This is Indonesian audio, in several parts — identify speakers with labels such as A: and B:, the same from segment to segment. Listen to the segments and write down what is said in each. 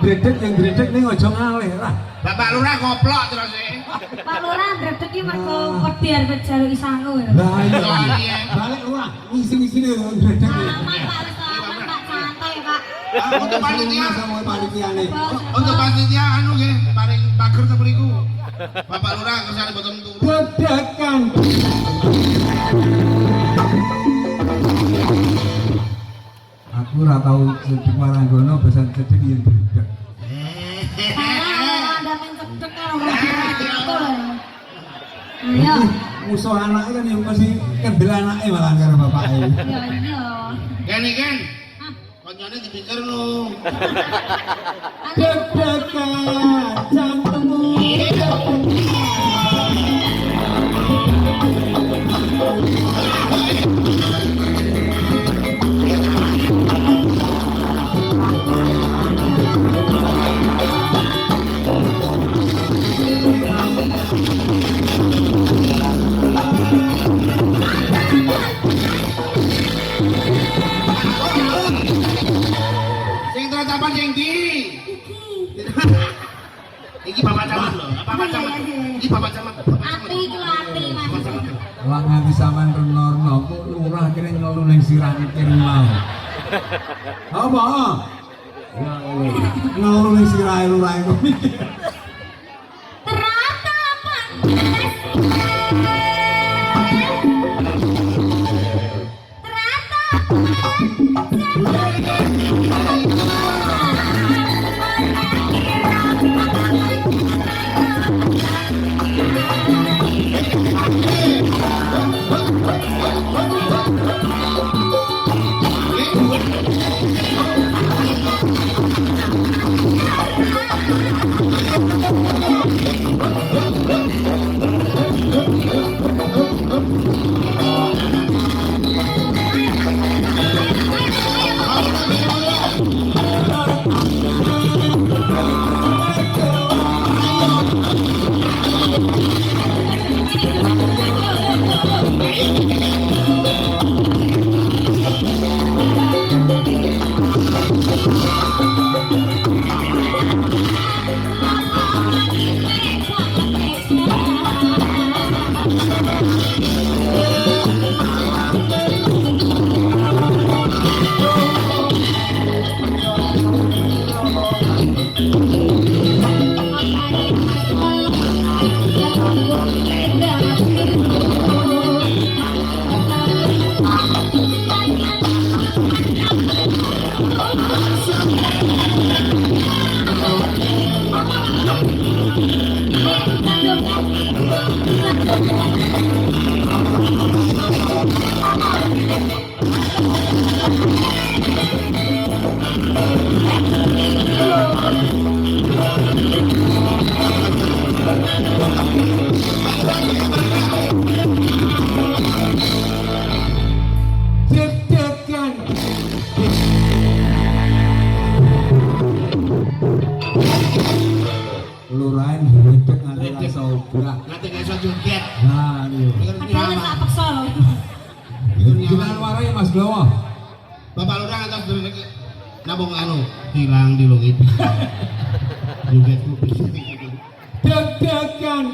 A: Dredeg yang dredeg ning aja ngalih lah.
B: Bapak Lurah koplok terus e.
C: Pak Lurah dredeg iki mergo wedi arep jaluki sangu lho.
A: Lah iya. Balik Lurah, ngisi-ngisine dredeg.
C: Pak santai Pak.
B: Untuk panitia
A: sama panitiane.
B: Untuk panitia anu nggih paring pager teng mriku. Bapak Lurah kersane boten turu.
A: Dedekan. Aku ora tau cedhek maranggono besan cedhek yen dredeg.
C: Ada main cedhek karo Ayo.
A: Musuh anake kan yang mesti kendel anake malah karo bapake.
C: Iya iya.
B: Kan iki kan. Konyane dipikir lho.
A: Dedekan jantungmu.
B: Sing teratapan sing ndi? Iki Bapak Camat lho, Bapak Camat. Iki Bapak Camat.
C: Ati iki lho ati Mas.
A: Wah nganti sampean renorno kok lurah kene ngelu ning sirah mikir mau. Apa? Ya Allah. Ngelu ning sirah lurah iku mikir.
C: Teratapan.
A: Dedekan. Lurahan dredeg nganti ra iso obrak.
B: Nanti gak iso joget.
A: Nah, iya.
C: Padahal tak paksa lho.
A: Jangan warai Mas Glowo.
B: Bapak Lurah atas dulu nabung anu hilang di langit. Joget kupis.
A: Dedekan.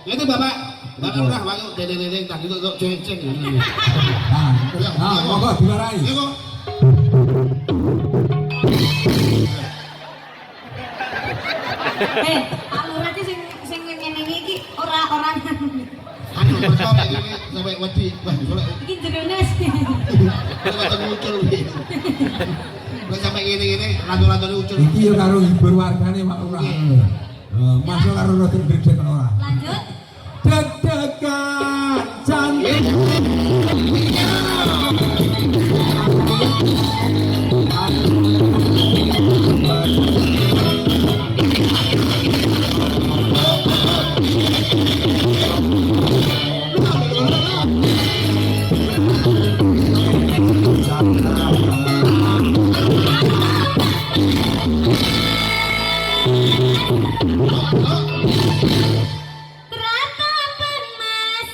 B: Itu Bapak Lurah waktu dedeng tadi kok ceng-ceng.
A: Nah, monggo diwarai.
B: Ya kok.
C: Pak Lurah iki sing ngene iki ora
B: Anu motor iki sampai wedi. Wah, golek
C: iki jerones.
B: Kalau muncul iki. Wis sampai ngene-ngene ratu-ratune ucul.
A: Iki yo karo hibur wargane Pak Lurah. Masuk karo roti gredeg ora.
C: Lanjut.
A: Dedekan jantung.
C: Teratapan Mas.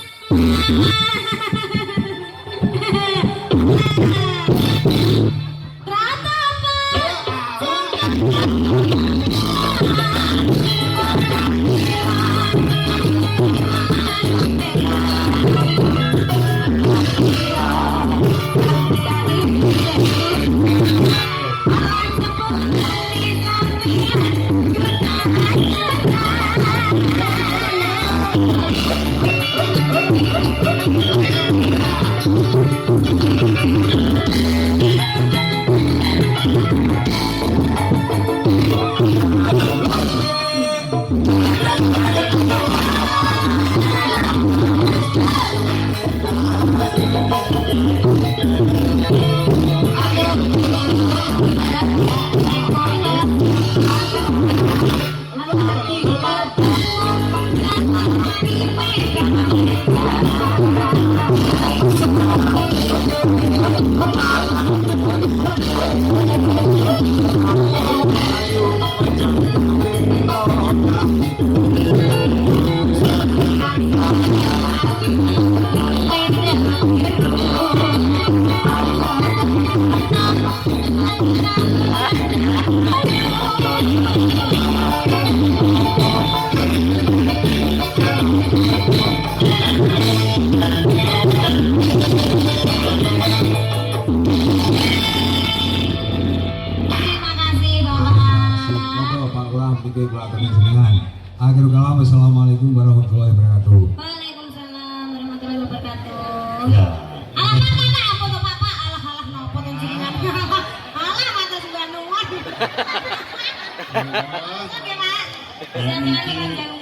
C: Terima kasih Bapak.
A: Monggo Pak Lurah pikir kula aturi jenengan. Akhir kalam wassalamualaikum warahmatullahi wabarakatuh.
C: Waalaikumsalam warahmatullahi wabarakatuh.
B: Ya.
C: Alah mana apa tuh Bapak? Alah napa tuh jenengan? Alah mata sudah nuwun. Oke Pak. Jangan-jangan